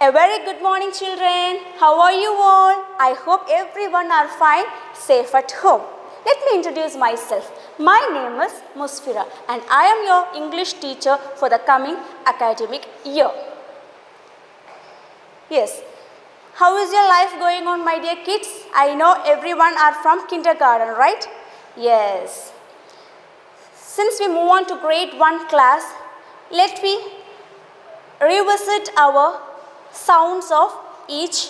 A very good morning, children. How are you all? I hope everyone are fine, safe at home. Let me introduce myself. My name is Musfira and I am your English teacher for the coming academic year. Yes. How is your life going on, my dear kids? I know everyone are from kindergarten, right? Yes. Since we move on to grade 1 class, let me revisit our sounds of each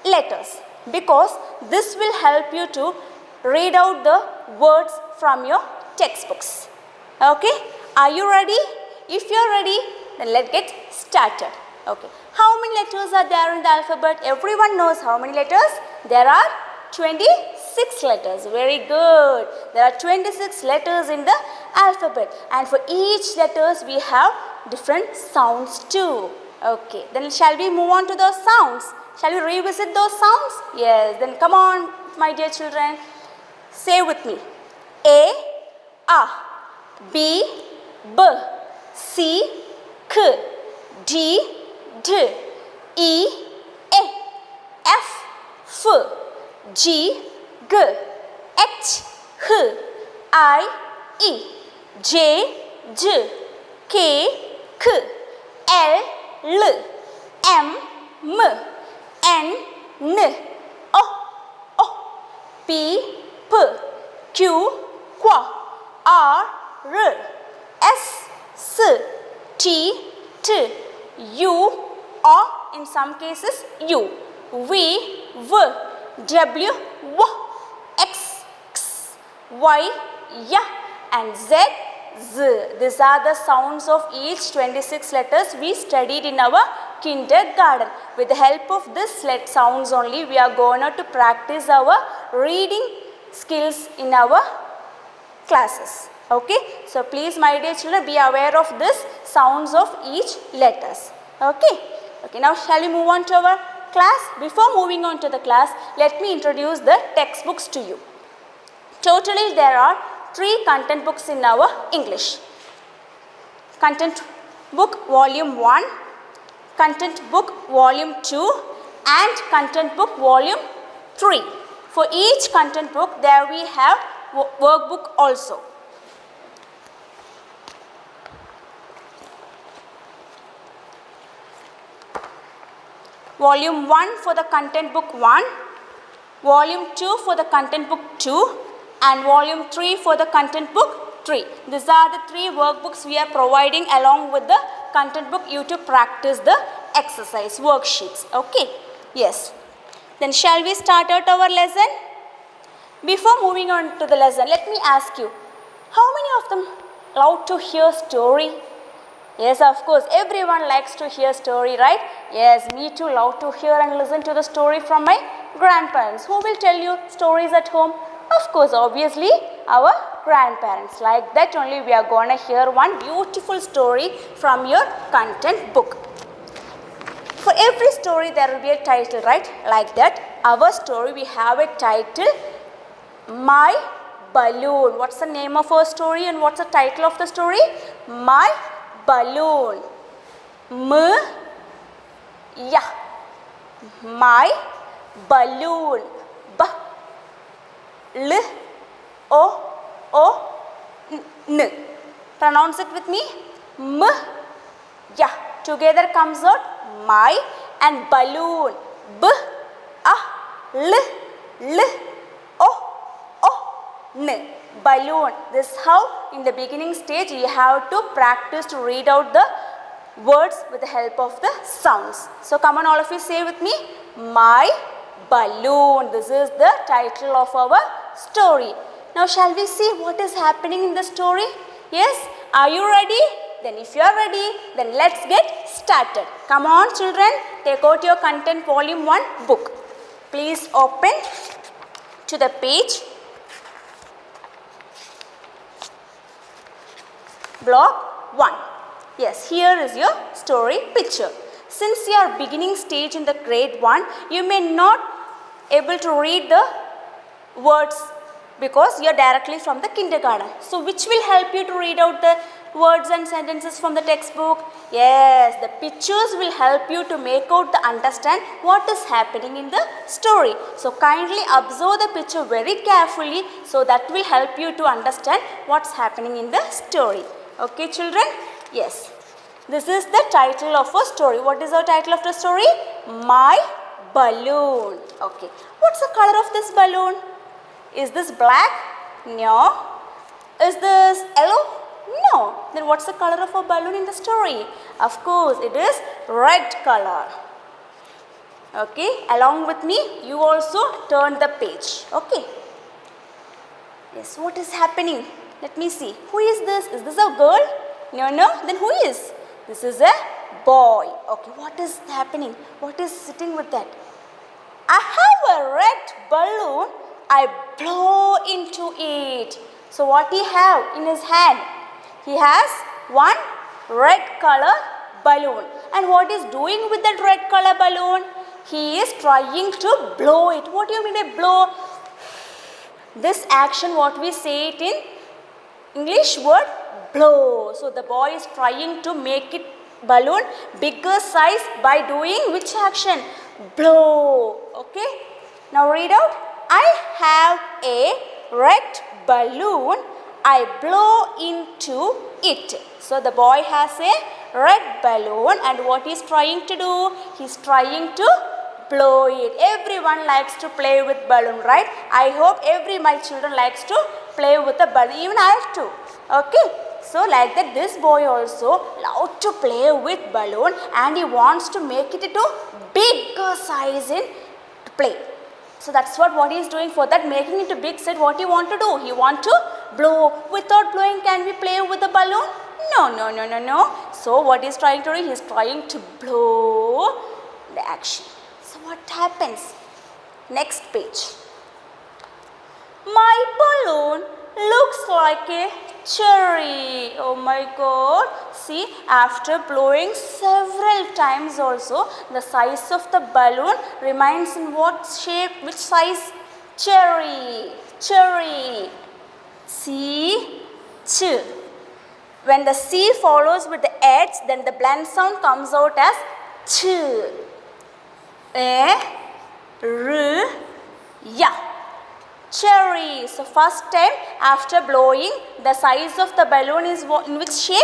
letters, because this will help you to read out the words from your textbooks. Okay? Are you ready? If you are ready, then let's get started. Okay. How many letters are there in the alphabet? Everyone knows how many letters? There are 26 letters. Very good. There are 26 letters in the alphabet, and for each letters we have different sounds too. Okay, then shall we move on to those sounds? Shall we revisit those sounds? Yes, then come on, my dear children. Say with me. A, B, B, C, K, D, D, E, F, F, G, G, H, H, I, E, J, J, K, K, L, L, M, M, N, N, O, P, P, Q, Q, R, R, S, S, T, T, U, or in some cases U, V, V, W, W, X, X, Y, Y, and Z, Z. These are the sounds of each 26 letters we studied in our kindergarten. With the help of this sounds only, we are going to practice our reading skills in our classes. Okay? So please, my dear children, be aware of this sounds of each letters. Okay? Okay, now shall we move on to our class? Before moving on to the class, let me introduce the textbooks to you. Totally there are 3 content books in our English. Content book volume 1, content book volume 2, and content book volume 3. For each content book there we have workbook also. Volume 1 for the content book 1, volume 2 for the content book 2, and volume 3 for the content book 3. These are the 3 workbooks we are providing along with the content book you to practice the exercise worksheets. Okay? Yes. Then shall we start out our lesson? Before moving on to the lesson, let me ask you, how many of them love to hear story? Yes, of course, everyone likes to hear story, right? Yes, me too love to hear and listen to the story from my grandparents. Who will tell you stories at home? Of course, obviously, our grandparents. Like that only we are going to hear one beautiful story from your content book. For every story there will be a title, right? Like that, our story we have a title, My Balloon. What's the name of our story and what's the title of the story? My Balloon. My balloon. N. Pronounce it with me. Together comes out my and balloon. N. Balloon. This is how in the beginning stage you have to practice to read out the words with the help of the sounds. So come on, all of you, say with me, My Balloon. This is the title of our story. Now shall we see what is happening in the story? Yes? Are you ready? Then if you are ready, then let's get started. Come on, children, take out your content volume 1 book. Please open to the page block 1. Yes, here is your story picture. Since you are beginning stage in the grade 1, you may not able to read the words because you are directly from the kindergarten. So which will help you to read out the words and sentences from the textbook? Yes, the pictures will help you to make out the understand what is happening in the story. So kindly observe the picture very carefully, so that will help you to understand what's happening in the story. Okay children? Yes. This is the title of a story. What is the title of the story? My Balloon. Okay. What's the color of this balloon? Is this black? No. Is this yellow? No. Then what's the color of a balloon in the story? Of course, it is red color. Okay. Along with me, you also turn the page. Okay. Yes. What is happening? Let me see. Who is this? Is this a girl? No. Then who is? This is a boy. Okay. What is happening? What is sitting with that? I have a red balloon. I blow into it. So what he have in his hand? He has one red color balloon. And what is doing with that red color balloon? He is trying to blow it. What do you mean by blow? This action, what we say it in English word, blow. So the boy is trying to make it balloon bigger size by doing which action? Blow. Okay. Now read out. I have a red balloon. I blow into it. So the boy has a red balloon, and what he is trying to do? He is trying to blow it. Everyone likes to play with balloon, right? I hope my children likes to play with a balloon. Even I have to. Okay. So like that, this boy also loves to play with balloon, and he wants to make it into bigger size in play. So that's what he is doing. For that, making it a big size, what he want to do? He want to blow. Without blowing, can we play with the balloon? No. So what he is trying to do? He is trying to blow the action. So what happens? Next page. My balloon looks like a cherry. Oh my God. See, after blowing several times also, the size of the balloon remains in what shape? Which size? Cherry. C, ch. When the C follows with the H, then the blend sound comes out as ch. A, r, ya. Cherry. So first time after blowing, the size of the balloon is in which shape?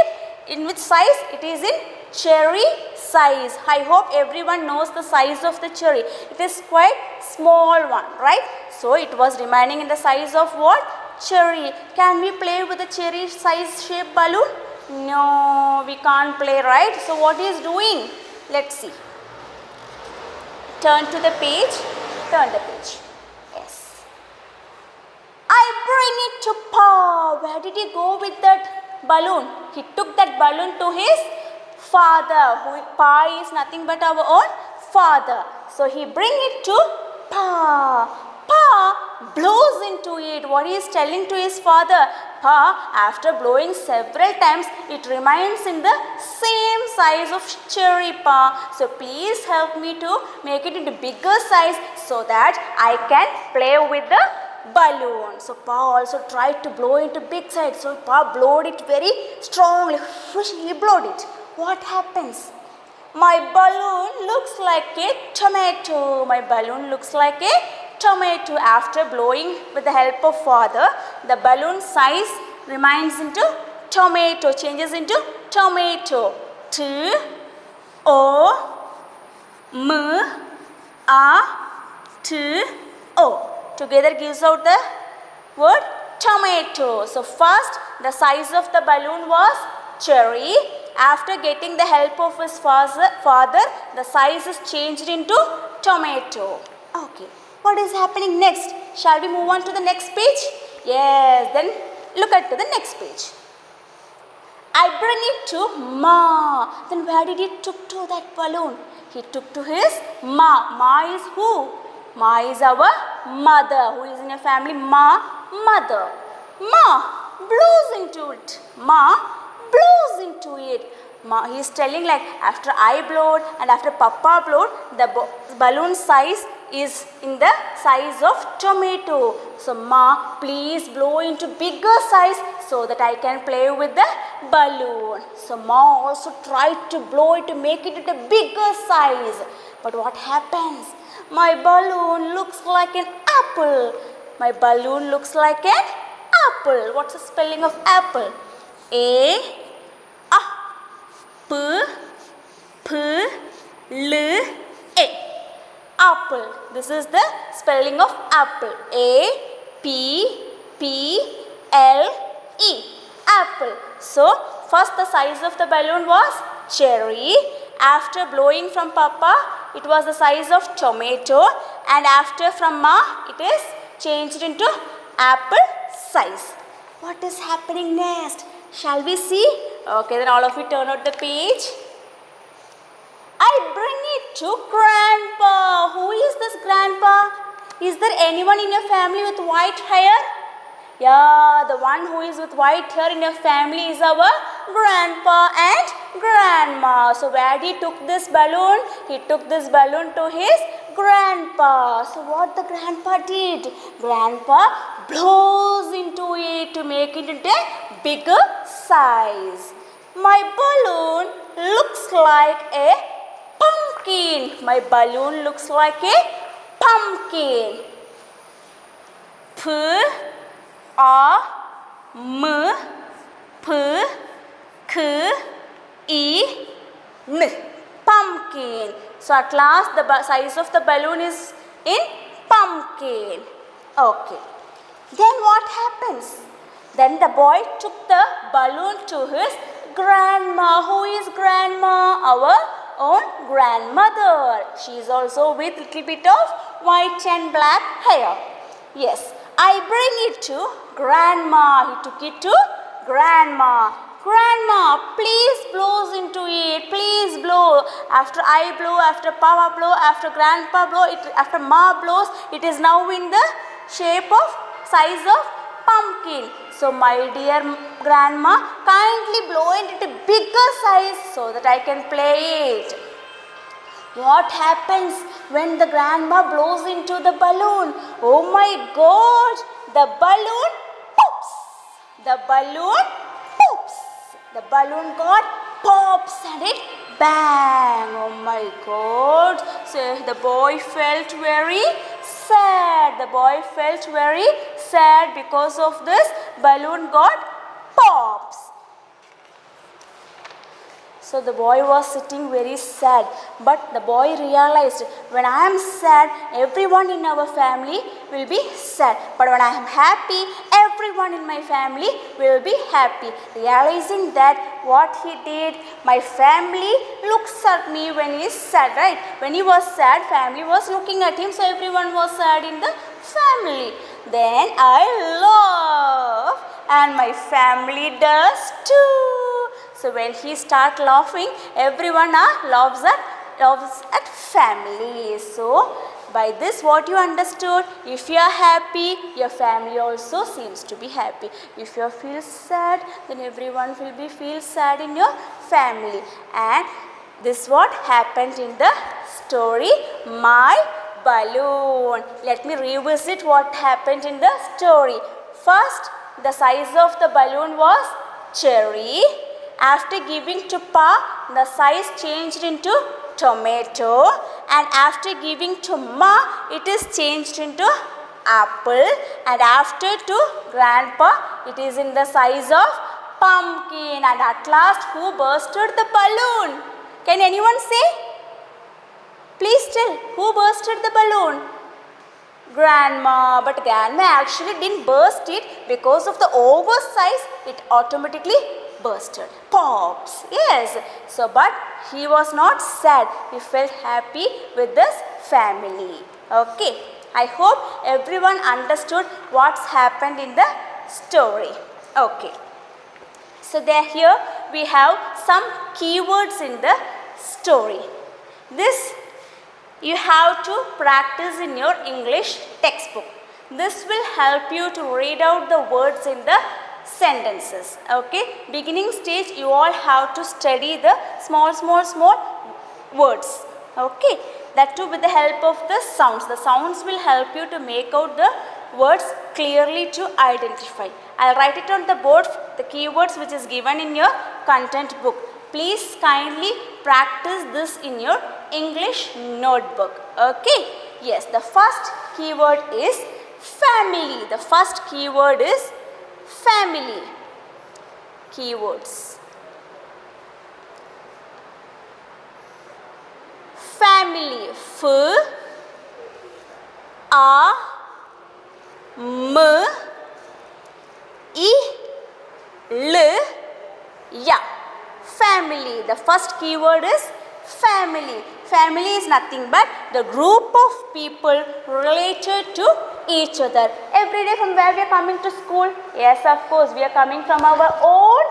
In which size? It is in cherry size. I hope everyone knows the size of the cherry. It is quite small one, right? So it was remaining in the size of what? Cherry. Can we play with the cherry size shape balloon? No, we can't play, right? So what he is doing? Let's see. Turn to the page. Turn the page. I bring it to Pa. Where did he go with that balloon? He took that balloon to his father. Pa is nothing but our own father. So he bring it to Pa. Pa blows into it. What he is telling to his father? Pa, after blowing several times, it remains in the same size of cherry, Pa. So please help me to make it into bigger size so that I can play with the balloon. So Pa also tried to blow into big size. So Pa blowed it very strongly. He blowed it. What happens? My balloon looks like a tomato. My balloon looks like a tomato. After blowing with the help of father, the balloon size remains into tomato, changes into tomato. T, O, M, A, T, O. Together gives out the word tomato. So first the size of the balloon was cherry. After getting the help of his father, the size is changed into tomato. Okay. What is happening next? Shall we move on to the next page? Yes. Then look at the next page. I bring it to Ma. Then where did he took to that balloon? He took to his Ma. Ma is who? Ma is our mother. Who is in a family? Ma, mother. Ma blows into it. Ma blows into it. He is telling like after I blowed and after Papa blowed, the balloon size is in the size of tomato. So Ma, please blow into bigger size so that I can play with the balloon. So Ma also tried to blow it to make it into a bigger size. But what happens? My balloon looks like an apple. My balloon looks like an apple. What's the spelling of apple? A, P, P, L, A. Apple. This is the spelling of apple. A, P, P, L, E. Apple. So, first the size of the balloon was cherry. After blowing from Papa, it was the size of tomato. And after from Ma, it is changed into apple size. What is happening next? Shall we see? Okay, then all of you turn out the page. I bring it to Grandpa. Who is this Grandpa? Is there anyone in your family with white hair? Yeah, the one who is with white hair in your family is our Grandpa and Grandma. So where he took this balloon? He took this balloon to his Grandpa. So what the Grandpa did? Grandpa blows into it to make it into a bigger size. My balloon looks like a pumpkin. My balloon looks like a pumpkin. P, A, M, P, K, E, N. Pumpkin. So at last the size of the balloon is in pumpkin. Okay. Then what happens? Then the boy took the balloon to his grandma. Who is grandma? Our own grandmother. She is also with little bit of white and black hair. Yes. I bring it to grandma. He took it to grandma. Grandma, please blows into it. Please blow. After I blow, after Papa blow, after Grandpa blow, after Ma blows, it is now in the shape of size of pumpkin. So my dear grandma, kindly blow it into bigger size so that I can play it. What happens when the grandma blows into the balloon? Oh my God, the balloon poops. The balloon poops. The balloon got pops and it bang. Oh my God. So the boy felt very sad. The boy felt very sad because of this balloon got pops. So the boy was sitting very sad, but the boy realized, when I am sad, everyone in our family will be sad. But when I am happy, everyone in my family will be happy. Realizing that, what he did, my family looks at me when he is sad, right? When he was sad, family was looking at him, so everyone was sad in the family. Then I laugh and my family does too. So when he start laughing, everyone laughs at family. So by this what you understood? If you are happy, your family also seems to be happy. If you feel sad, then everyone will be feel sad in your family. And this what happened in the story, My Balloon. Let me revisit what happened in the story. First, the size of the balloon was cherry. After giving to Pa, the size changed into tomato, and after giving to Ma, it is changed into apple, and after to Grandpa, it is in the size of pumpkin. And at last, who bursted the balloon? Can anyone say? Please tell, who bursted the balloon? Grandma. But Grandma actually didn't burst it because of the oversize, it automatically bursted. Pops. Yes. So, but he was not sad. He felt happy with this family. Okay. I hope everyone understood what's happened in the story. Okay. So, here we have some keywords in the story. This you have to practice in your English textbook. This will help you to read out the words in the sentences. Okay. Beginning stage, you all have to study the small words. Okay. That too with the help of the sounds. The sounds will help you to make out the words clearly to identify. I'll write it on the board, the keywords which is given in your content book. Please kindly practice this in your English notebook. Okay? Yes, the first keyword is family. The first keyword is family. Keywords. Family. F, A, M, I, L, Ya. Family. The first keyword is family. Family is nothing but the group of people related to each other. Every day from where we are coming to school? Yes, of course, we are coming from our own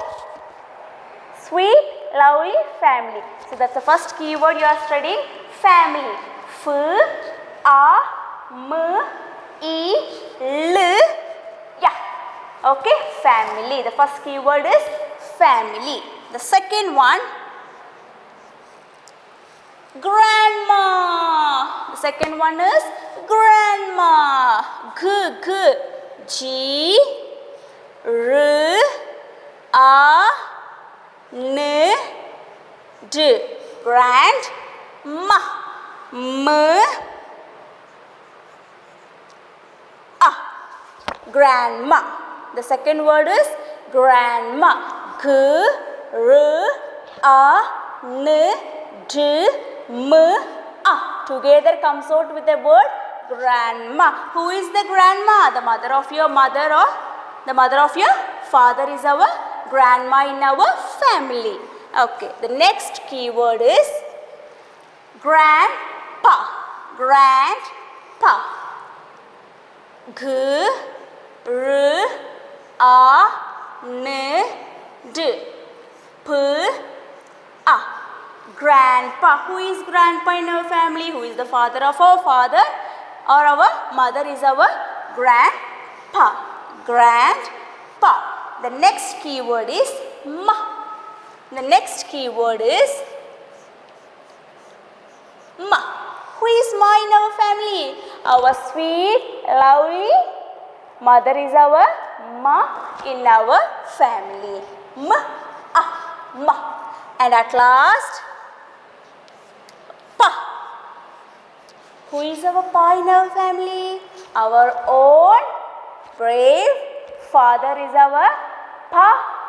sweet, lovely family. So that's the first keyword you are studying. Family. F, A, M, I, L, Ya. Okay, family. The first keyword is family. The second one, grandma. The second one is grandma. G, G, R, A, N, D. Grandma. M, A. Grandma. The second word is grandma. G, R, A, N, D, M, A. Together comes out with the word grandma. Who is the grandma? The mother of your mother or the mother of your father is our grandma in our family. Okay, the next keyword is grandpa. Grandpa. G, R, A, N, D, P, A. Grandpa. Who is grandpa in our family? Who is the father of our father or our mother is our grandpa. Grandpa. The next keyword is ma. The next keyword is ma. Who is ma in our family? Our sweet, lovely mother is our ma in our family. Ma, ma. And at last, pa. Who is our pa in our family? Our own brave father is our pa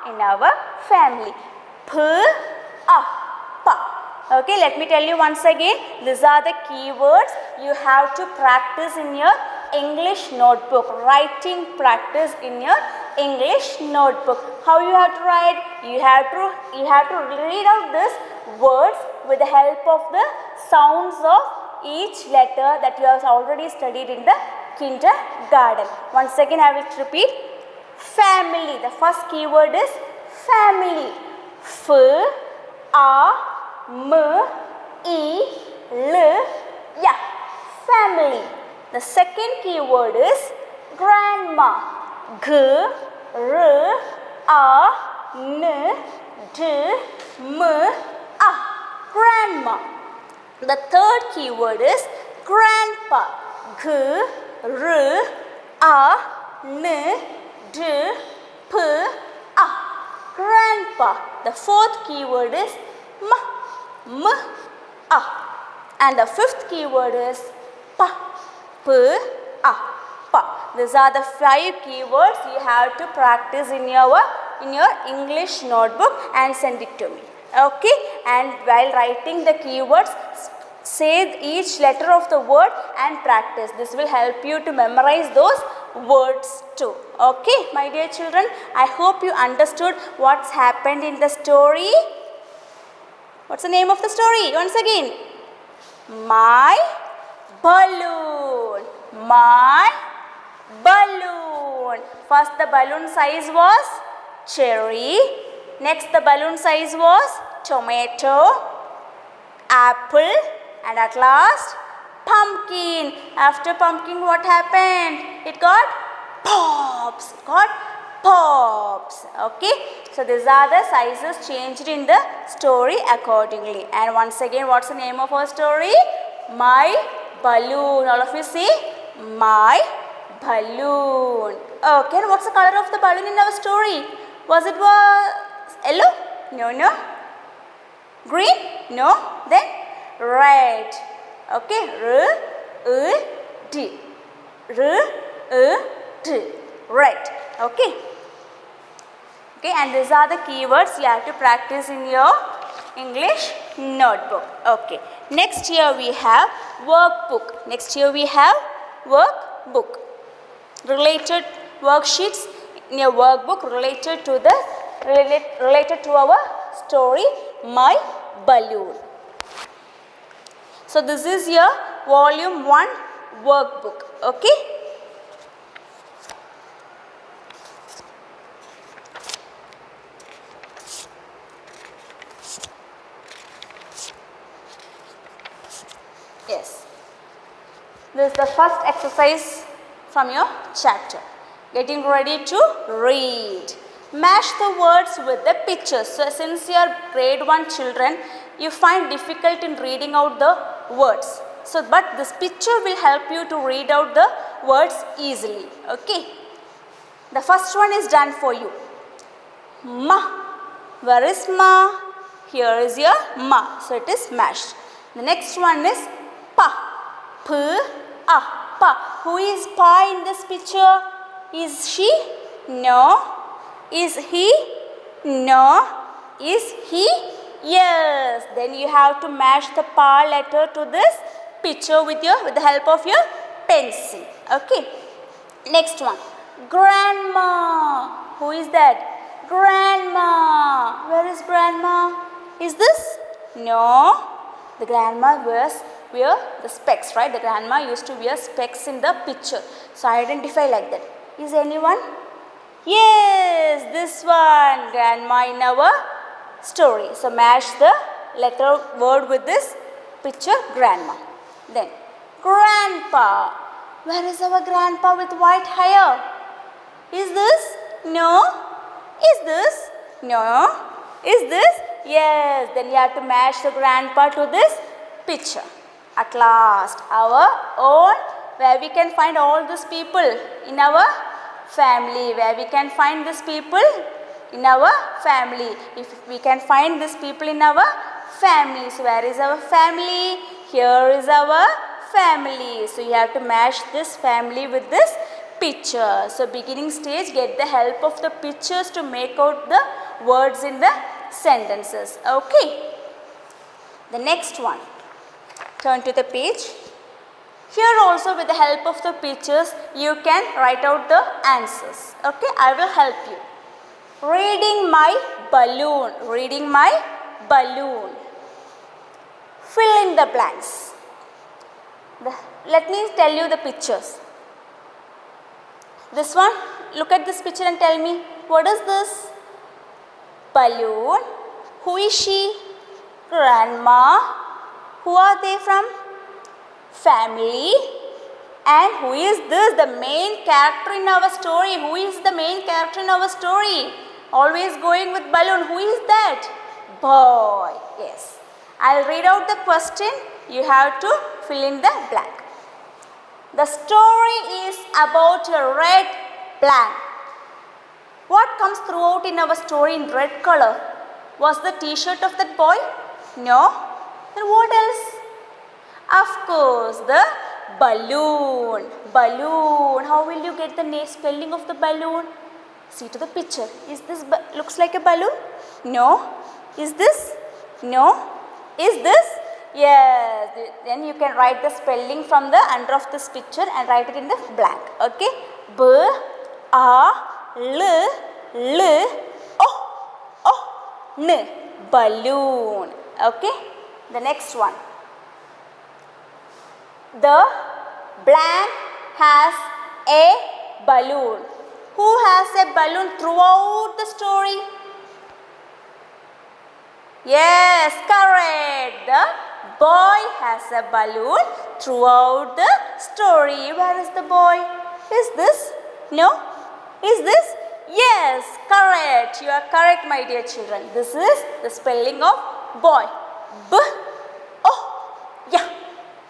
in our family. P, A, pa. Okay, let me tell you once again. These are the keywords you have to practice in your English notebook. Writing practice in your English notebook. How you have to write? You have to read out these words with the help of the sounds of each letter that you have already studied in the kindergarten. Once again I will repeat. Family. The first keyword is family. F, A, M, I, L, Ya. Family. The second keyword is grandma. G, R, A, N, D, M, A. Grandma. The third keyword is grandpa. G, R, A, N, D, P, A. Grandpa. The fourth keyword is ma, m, a. And the fifth keyword is pa, p, a, pa. These are the 5 keywords you have to practice in your English notebook and send it to me. Okay? And while writing the keywords, say each letter of the word and practice. This will help you to memorize those words too. Okay, my dear children, I hope you understood what's happened in the story. What's the name of the story? Once again. My balloon. My balloon. First the balloon size was cherry. Next the balloon size was tomato, apple, and at last pumpkin. After pumpkin, what happened? It got pops. It got pops. Okay. So these are the sizes changed in the story accordingly. And once again, what's the name of our story? My balloon. All of you say my balloon. Okay, and what's the color of the balloon in our story? Was it yellow? No, no. Green? No. Then red. Okay. D. D. Red. Okay. Okay, and these are the keywords you have to practice in your English notebook. Okay. Next here we have workbook. Next here we have workbook. Related worksheets in your workbook related to our story, My Balloon. So this is your volume 1 workbook. Okay. Yes. This is the first exercise from your chapter. Getting ready to read. Match the words with the pictures. So since you are grade 1 children, you find difficult in reading out the words. So but this picture will help you to read out the words easily. Okay. The first one is done for you. Ma. Where is ma? Here is your ma. So it is mashed. The next one is pa. P. A. Pa. Who is pa in this picture? Is she? No. Is he? No. Is he? Yes. Then you have to match the pa letter to this picture with the help of your pencil. Okay. Next one. Grandma. Who is that? Grandma. Where is grandma? Is this? No. The grandma wear the specs, right? The grandma used to wear specs in the picture. So identify like that. Is anyone? Yes, this one. Grandma in our story. So match the letter word with this picture, grandma. Then grandpa. Where is our grandpa with white hair? Is this? No. Is this? No. Is this? Yes. Then you have to match the grandpa to this picture. At last, our own, where we can find all these people in our family. Where we can find these people in our family. If we can find these people in our family. So where is our family? Here is our family. So you have to match this family with this picture. So beginning stage, get the help of the pictures to make out the words in the sentences. Okay. The next one. Turn to the page. Here also with the help of the pictures, you can write out the answers. Okay, I will help you. Reading my balloon. Reading my balloon. Fill in the blanks. Let me tell you the pictures. This one, look at this picture and tell me, what is this? Balloon. Who is she? Grandma. Who are they from? Family. And who is this? The main character in our story. Who is the main character in our story? Always going with balloon. Who is that? Boy. Yes. I'll read out the question. You have to fill in the blank. The story is about a red blank. What comes throughout in our story in red color? Was the t-shirt of that boy? No. Then what else? Of course, the balloon. Balloon. How will you get the spelling of the balloon? See to the picture. Is this looks like a balloon? No. Is this? No. Is this? Yes. Then you can write the spelling from the under of this picture and write it in the blank. Okay. B A L L O N. Balloon. Okay. The next one. The blank has a balloon. Who has a balloon throughout the story? Yes, correct. The boy has a balloon throughout the story. Where is the boy? Is this? No? Is this? Yes, correct. You are correct, my dear children. This is the spelling of boy. B O yeah.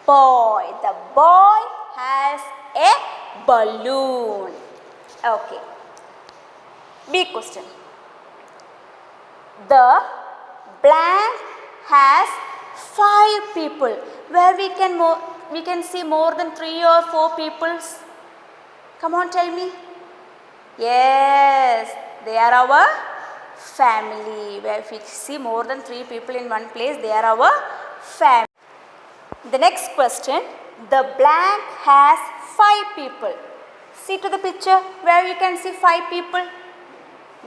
boy. The boy has a balloon. Okay. B question. The blank has 5 people. Where we can see more than 3 or 4 people. Come on, tell me. Yes, they are our family. Where if we see more than 3 people in one place, they are our family. The next question. The blank has 5 people. See to the picture where you can see 5 people.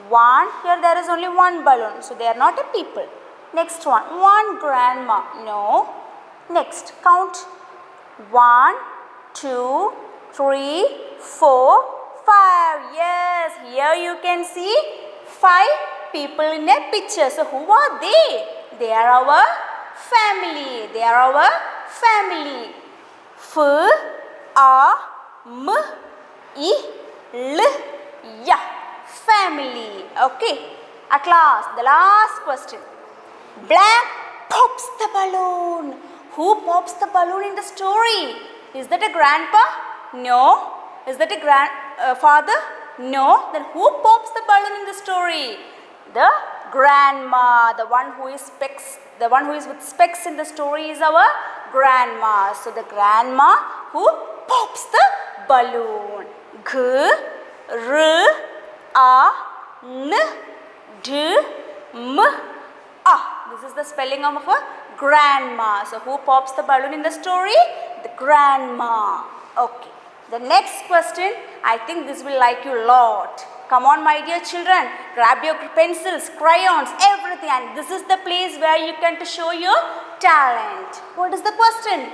1, here there is only 1 balloon, so they are not a people. Next one grandma. No. Next, count. 1, 2, 3, 4, 5. Yes, here you can see 5 people in a picture. So who are they? They are our family. They are our family. F, A, M, I, L, Y. Family. Okay. At last, the last question. Blank pops the balloon. Who pops the balloon in the story? Is that a grandpa? No. Is that a grandfather? No. Then who pops the balloon in the story? The grandma. The one who is with specs in the story is our grandma. So the grandma who pops the balloon. G, R, A, N, D, M, A. This is the spelling of a grandma. So who pops the balloon in the story? The grandma. Okay. The next question, I think this will like you a lot. Come on, my dear children, grab your pencils, crayons, everything, and this is the place where you can show your talent. What is the question?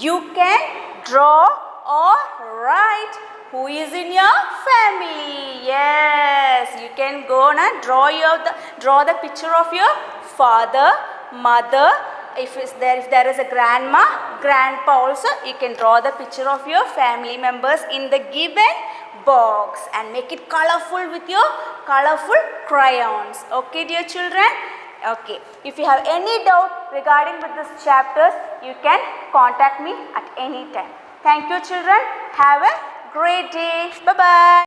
You can draw or write who is in your family. Yes, you can go and draw the picture of your father, mother. If there is a grandma, grandpa also, you can draw the picture of your family members in the given box and make it colorful with your colorful crayons. Okay, dear children? Okay. If you have any doubt regarding with this chapters, you can contact me at any time. Thank you, children. Have a great day. Bye-bye.